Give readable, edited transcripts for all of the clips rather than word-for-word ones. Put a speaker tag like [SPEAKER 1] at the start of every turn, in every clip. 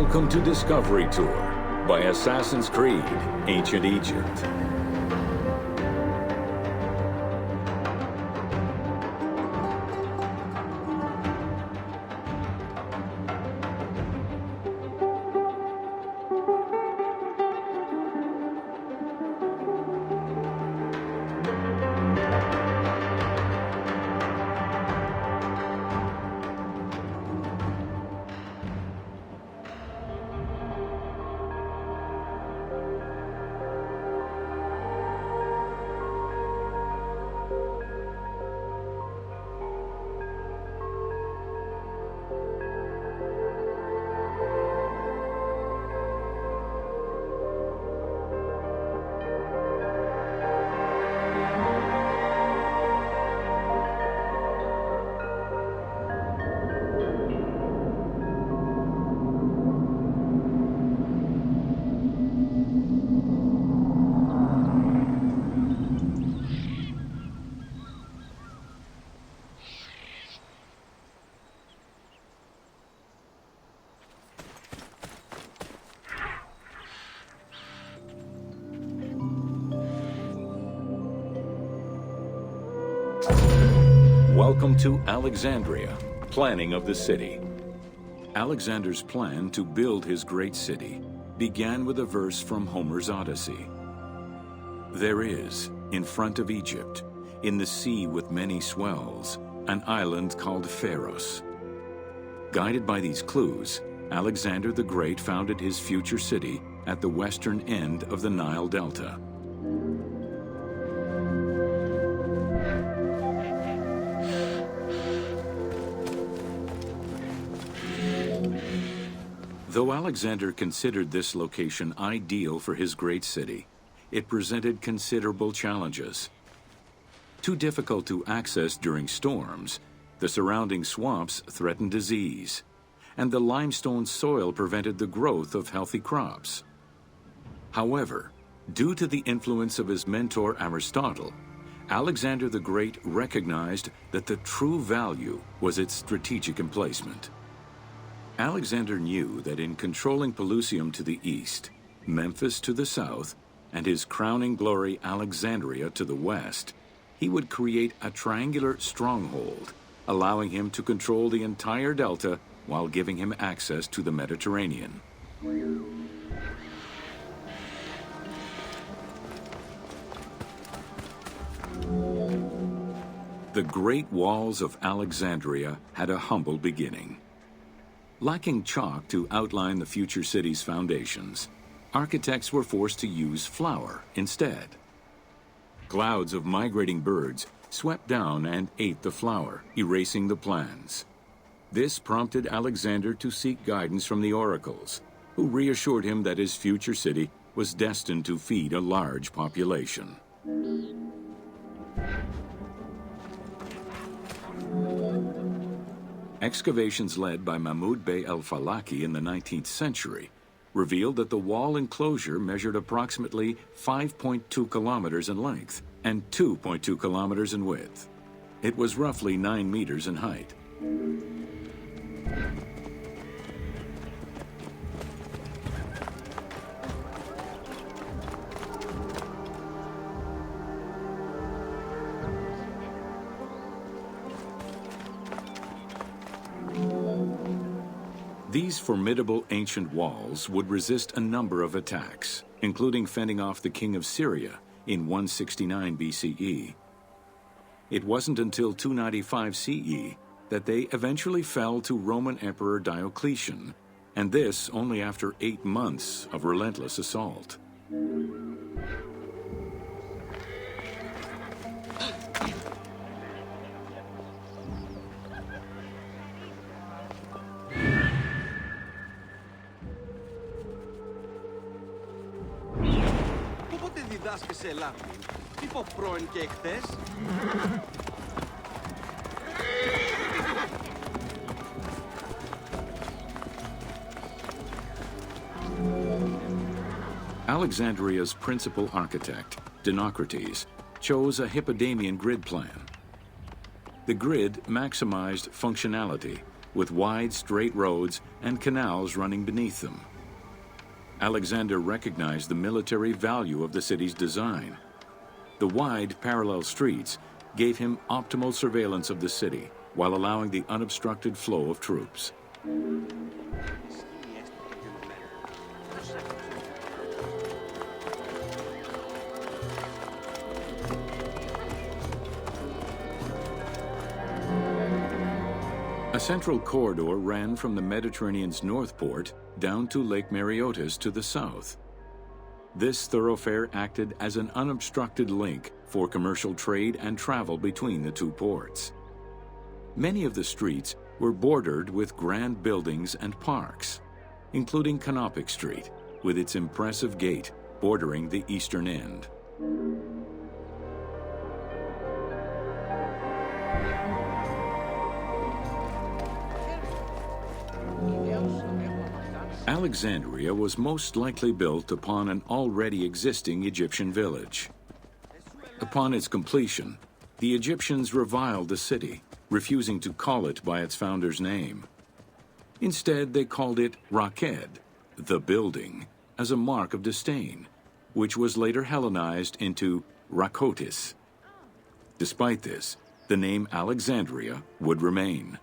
[SPEAKER 1] Welcome to Discovery Tour by Assassin's Creed, Ancient Egypt. Welcome to Alexandria, planning of the city. Alexander's plan to build his great city began with a verse from Homer's Odyssey. There is, in front of Egypt, in the sea with many swells, an island called Pharos. Guided by these clues, Alexander the Great founded his future city at the western end of the Nile Delta. Though Alexander considered this location ideal for his great city, it presented considerable challenges. Too difficult to access during storms, the surrounding swamps threatened disease, and the limestone soil prevented the growth of healthy crops. However, due to the influence of his mentor Aristotle, Alexander the Great recognized that the true value was its strategic emplacement. Alexander knew that in controlling Pelusium to the east, Memphis to the south, and his crowning glory Alexandria to the west, he would create a triangular stronghold, allowing him to control the entire delta while giving him access to the Mediterranean. The Great Walls of Alexandria had a humble beginning. Lacking chalk to outline the future city's foundations, architects were forced to use flour instead. Clouds of migrating birds swept down and ate the flour, erasing the plans. This prompted Alexander to seek guidance from the oracles, who reassured him that his future city was destined to feed a large population. Excavations led by Mahmud Bey el-Falaki in the 19th century revealed that the wall enclosure measured approximately 5.2 kilometers in length and 2.2 kilometers in width. It was roughly 9 meters in height. These formidable ancient walls would resist a number of attacks, including fending off the king of Syria in 169 BCE. It wasn't until 295 CE that they eventually fell to Roman Emperor Diocletian, and this only after 8 months of relentless assault.
[SPEAKER 2] Σε Ελλάδη, τύπο πρώην και εχθές.
[SPEAKER 1] Alexandria's principal architect, Dinocrates, chose a Hippodamian grid plan. The grid maximized functionality with wide, straight roads and canals running beneath them. Alexander recognized the military value of the city's design. The wide, parallel streets gave him optimal surveillance of the city while allowing the unobstructed flow of troops. A central corridor ran from the Mediterranean's north port down to Lake Mareotis to the south. This thoroughfare acted as an unobstructed link for commercial trade and travel between the two ports. Many of the streets were bordered with grand buildings and parks, including Canopic Street, with its impressive gate bordering the eastern end. Alexandria was most likely built upon an already existing Egyptian village. Upon its completion, the Egyptians reviled the city, refusing to call it by its founder's name. Instead, they called it Raked, the building, as a mark of disdain, which was later Hellenized into Rakotis. Despite this, the name Alexandria would remain.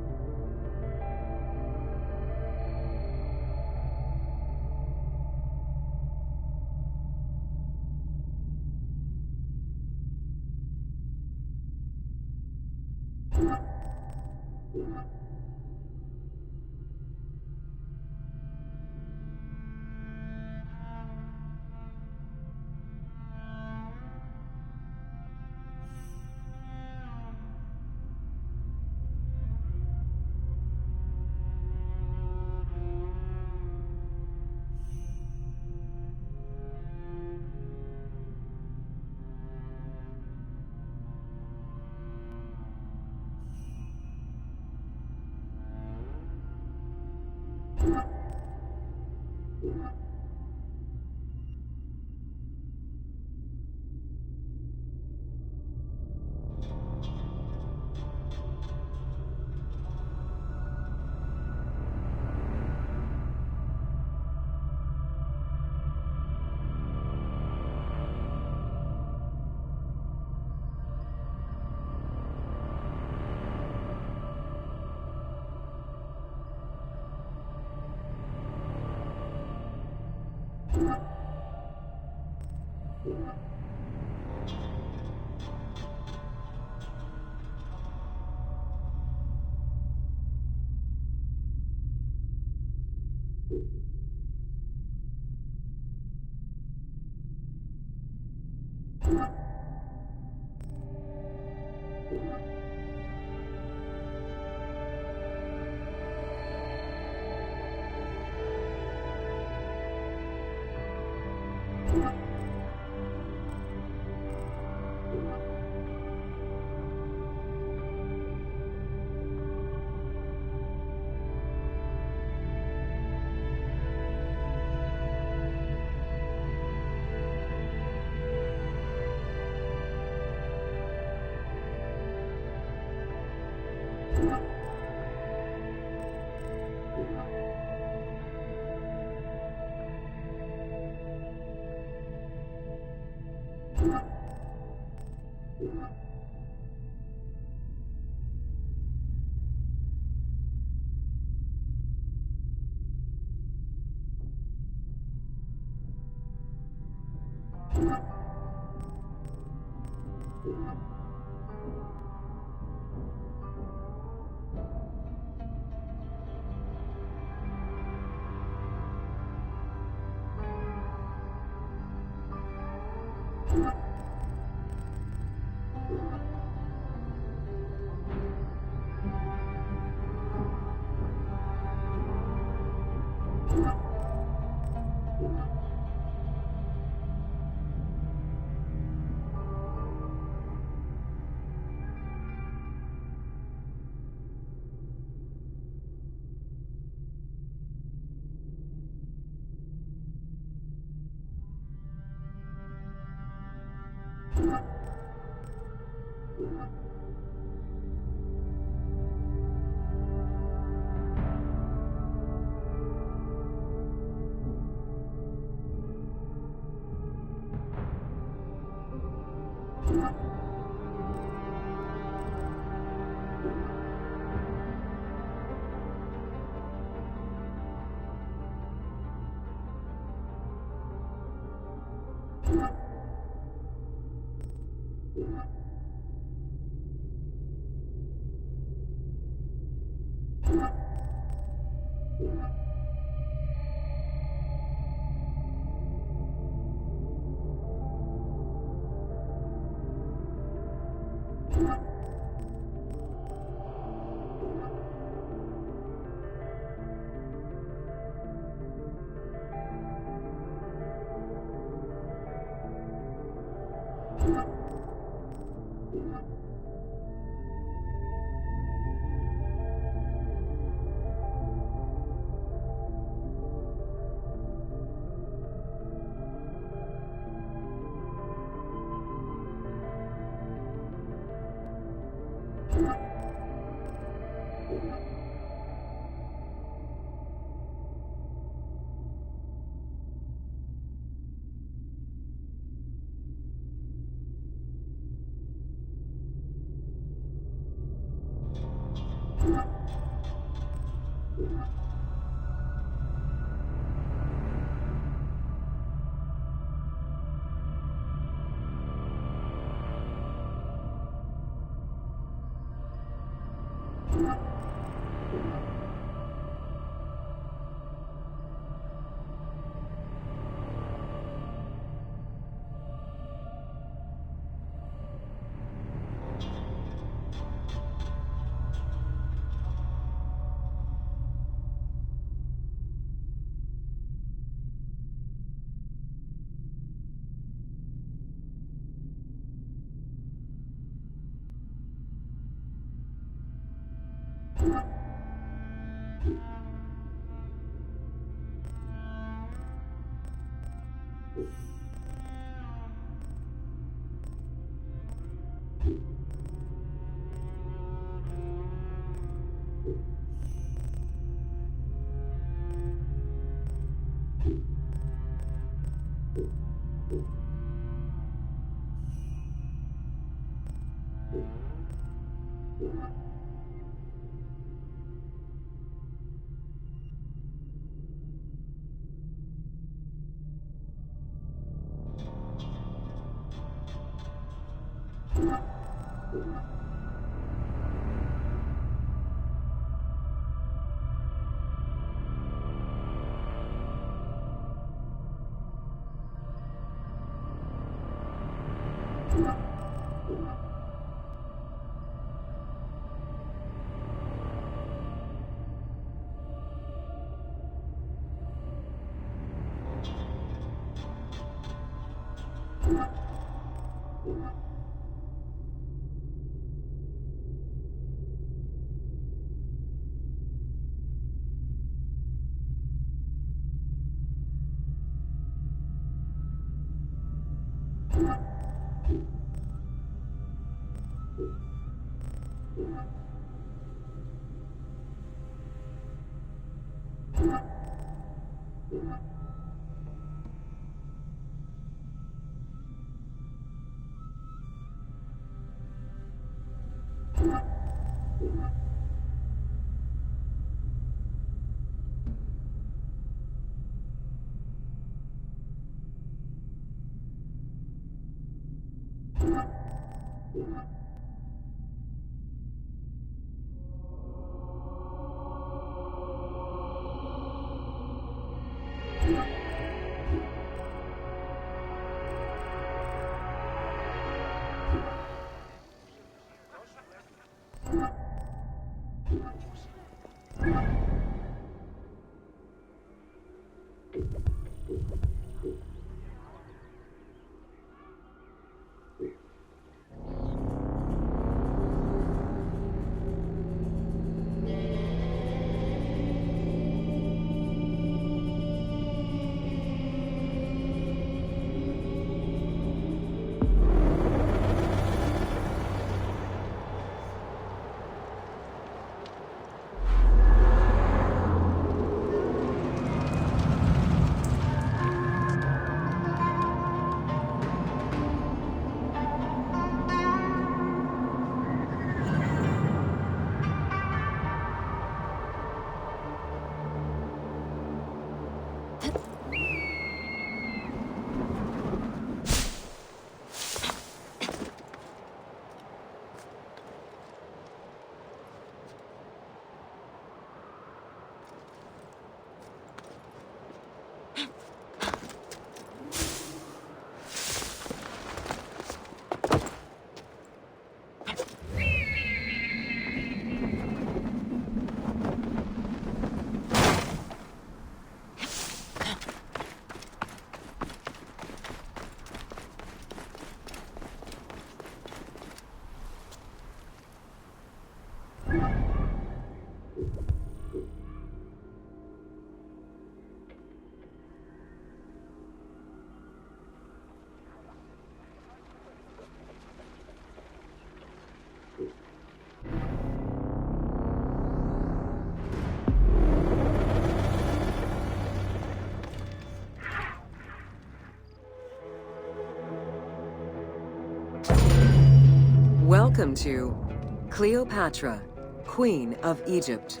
[SPEAKER 3] Welcome to Cleopatra, Queen of Egypt.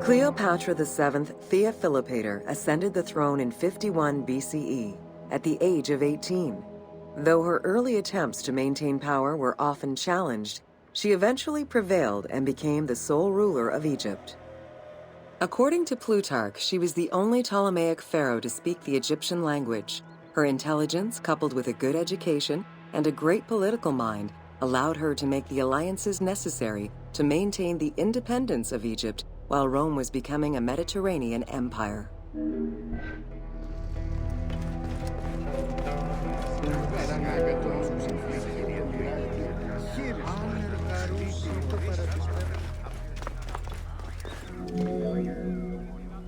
[SPEAKER 3] Cleopatra VII Theophilopator ascended the throne in 51 BCE at the age of 18. Though her early attempts to maintain power were often challenged, she eventually prevailed and became the sole ruler of Egypt. According to Plutarch, she was the only Ptolemaic pharaoh to speak the Egyptian language. Her intelligence, coupled with a good education and a great political mind, allowed her to make the alliances necessary to maintain the independence of Egypt while Rome was becoming a Mediterranean empire.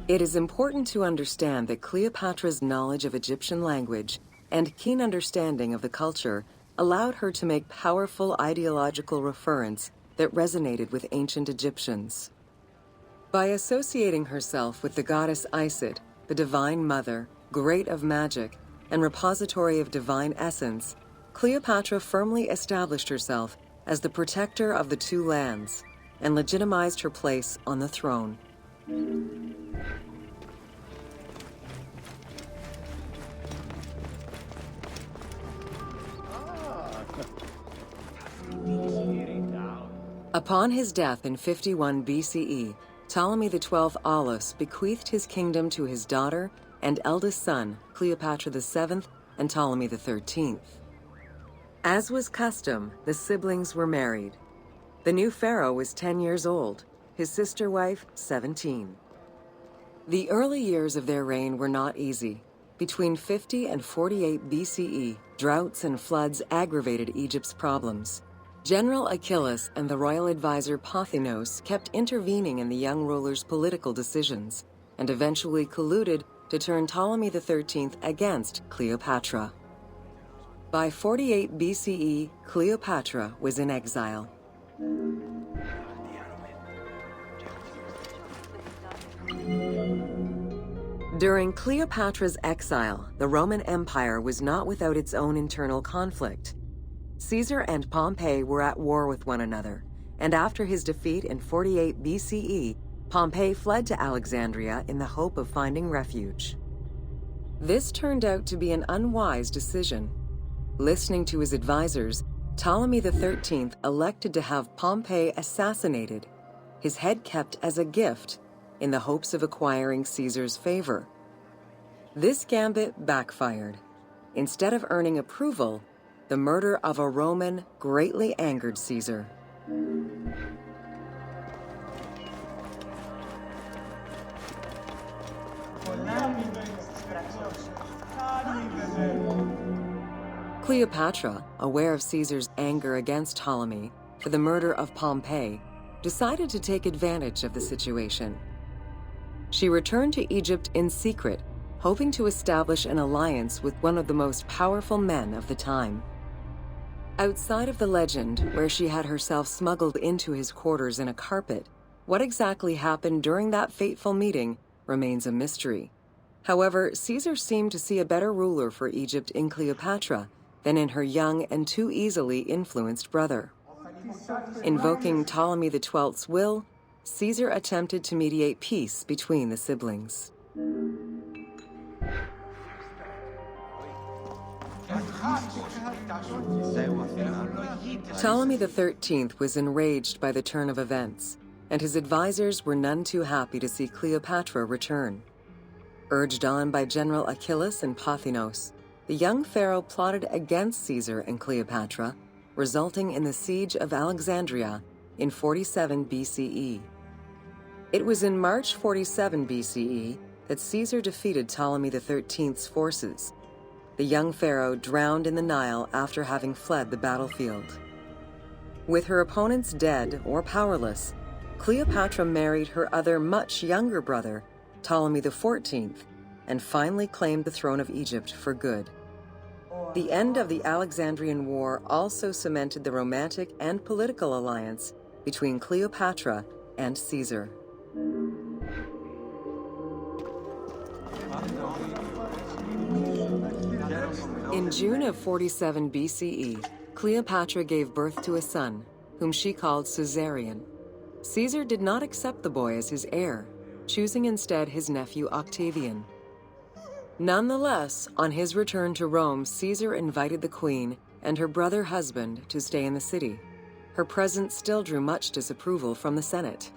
[SPEAKER 3] It is important to understand that Cleopatra's knowledge of Egyptian language and keen understanding of the culture allowed her to make powerful ideological referents that resonated with ancient Egyptians. By associating herself with the goddess Isis, the divine mother, great of magic, and repository of divine essence, Cleopatra firmly established herself as the protector of the two lands and legitimized her place on the throne. Upon his death in 51 BCE, Ptolemy XII Aulus bequeathed his kingdom to his daughter and eldest son, Cleopatra VII and Ptolemy XIII. As was custom, the siblings were married. The new pharaoh was 10 years old, his sister wife 17. The early years of their reign were not easy. Between 50 and 48 BCE, droughts and floods aggravated Egypt's problems. General Achilles and the royal advisor Pothinos kept intervening in the young ruler's political decisions and eventually colluded to turn Ptolemy XIII against Cleopatra. By 48 BCE, Cleopatra was in exile. During Cleopatra's exile, the Roman Empire was not without its own internal conflict. Caesar and Pompey were at war with one another, and after his defeat in 48 BCE, Pompey fled to Alexandria in the hope of finding refuge. This turned out to be an unwise decision. Listening to his advisors, Ptolemy XIII elected to have Pompey assassinated, his head kept as a gift, in the hopes of acquiring Caesar's favor. This gambit backfired. Instead of earning approval, the murder of a Roman greatly angered Caesar. Cleopatra, aware of Caesar's anger against Ptolemy for the murder of Pompey, decided to take advantage of the situation. She returned to Egypt in secret, hoping to establish an alliance with one of the most powerful men of the time. Outside of the legend, where she had herself smuggled into his quarters in a carpet, what exactly happened during that fateful meeting remains a mystery. However, Caesar seemed to see a better ruler for Egypt in Cleopatra than in her young and too easily influenced brother. Invoking Ptolemy XII's will, Caesar attempted to mediate peace between the siblings. Ptolemy XIII was enraged by the turn of events, and his advisors were none too happy to see Cleopatra return. Urged on by General Achilles and Pothinos, the young pharaoh plotted against Caesar and Cleopatra, resulting in the siege of Alexandria in 47 BCE. It was in March 47 BCE that Caesar defeated Ptolemy XIII's forces. The young pharaoh drowned in the Nile after having fled the battlefield. With her opponents dead or powerless, Cleopatra married her other much younger brother, Ptolemy XIV, and finally claimed the throne of Egypt for good. The end of the Alexandrian War also cemented the romantic and political alliance between Cleopatra and Caesar. In June of 47 BCE, Cleopatra gave birth to a son, whom she called Caesarion. Caesar did not accept the boy as his heir, choosing instead his nephew Octavian. Nonetheless, on his return to Rome, Caesar invited the queen and her brother husband to stay in the city. Her presence still drew much disapproval from the Senate.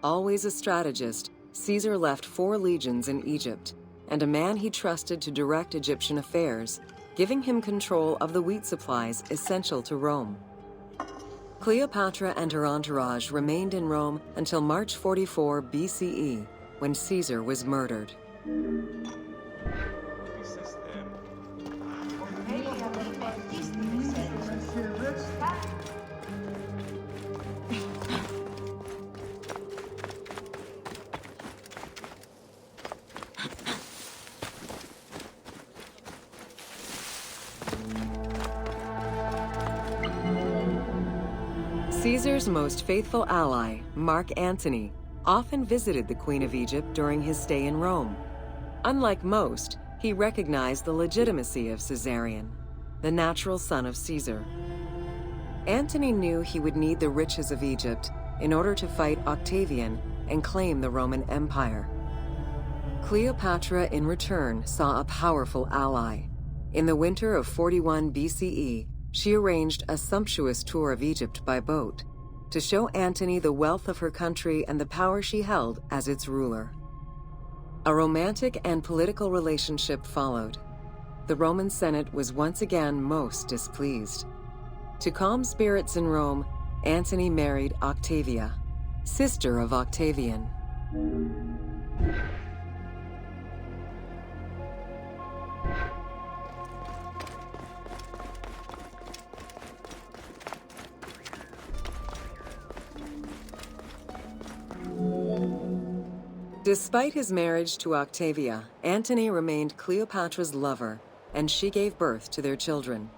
[SPEAKER 3] Always a strategist, Caesar left 4 legions in Egypt, and a man he trusted to direct Egyptian affairs, giving him control of the wheat supplies essential to Rome. Cleopatra and her entourage remained in Rome until March 44 BCE, when Caesar was murdered. Caesar's most faithful ally, Mark Antony, often visited the Queen of Egypt during his stay in Rome. Unlike most, he recognized the legitimacy of Caesarion, the natural son of Caesar. Antony knew he would need the riches of Egypt in order to fight Octavian and claim the Roman Empire. Cleopatra, in return, saw a powerful ally. In the winter of 41 BCE, she arranged a sumptuous tour of Egypt by boat to show Antony the wealth of her country and the power she held as its ruler. A romantic and political relationship followed. The Roman Senate was once again most displeased. To calm spirits in Rome, Antony married Octavia, sister of Octavian. Despite his marriage to Octavia, Antony remained Cleopatra's lover, and she gave birth to their children.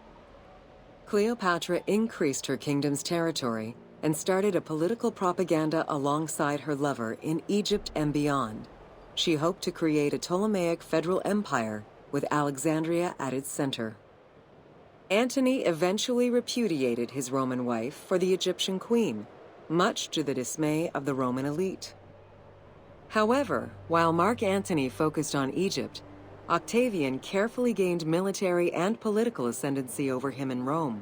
[SPEAKER 3] Cleopatra increased her kingdom's territory and started a political propaganda alongside her lover in Egypt and beyond. She hoped to create a Ptolemaic federal empire with Alexandria at its center. Antony eventually repudiated his Roman wife for the Egyptian queen, much to the dismay of the Roman elite. However, while Mark Antony focused on Egypt, Octavian carefully gained military and political ascendancy over him in Rome.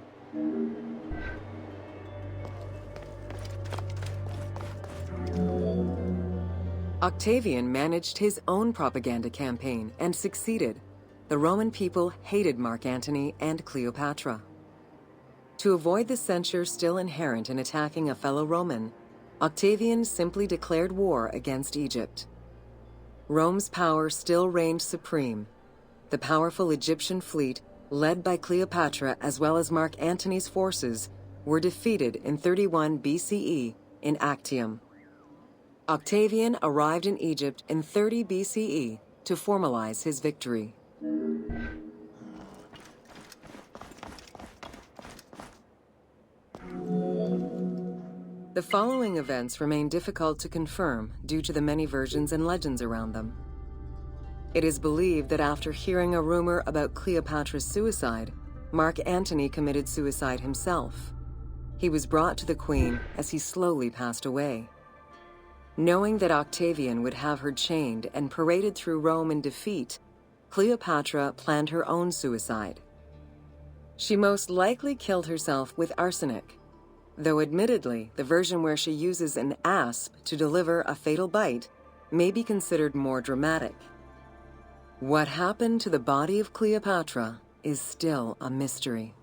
[SPEAKER 3] Octavian managed his own propaganda campaign and succeeded. The Roman people hated Mark Antony and Cleopatra. To avoid the censure still inherent in attacking a fellow Roman, Octavian simply declared war against Egypt. Rome's power still reigned supreme. The powerful Egyptian fleet, led by Cleopatra as well as Mark Antony's forces, were defeated in 31 BCE in Actium. Octavian arrived in Egypt in 30 BCE to formalize his victory. The following events remain difficult to confirm due to the many versions and legends around them. It is believed that after hearing a rumor about Cleopatra's suicide, Mark Antony committed suicide himself. He was brought to the queen as he slowly passed away. Knowing that Octavian would have her chained and paraded through Rome in defeat, Cleopatra planned her own suicide. She most likely killed herself with arsenic, though admittedly, the version where she uses an asp to deliver a fatal bite may be considered more dramatic. What happened to the body of Cleopatra is still a mystery.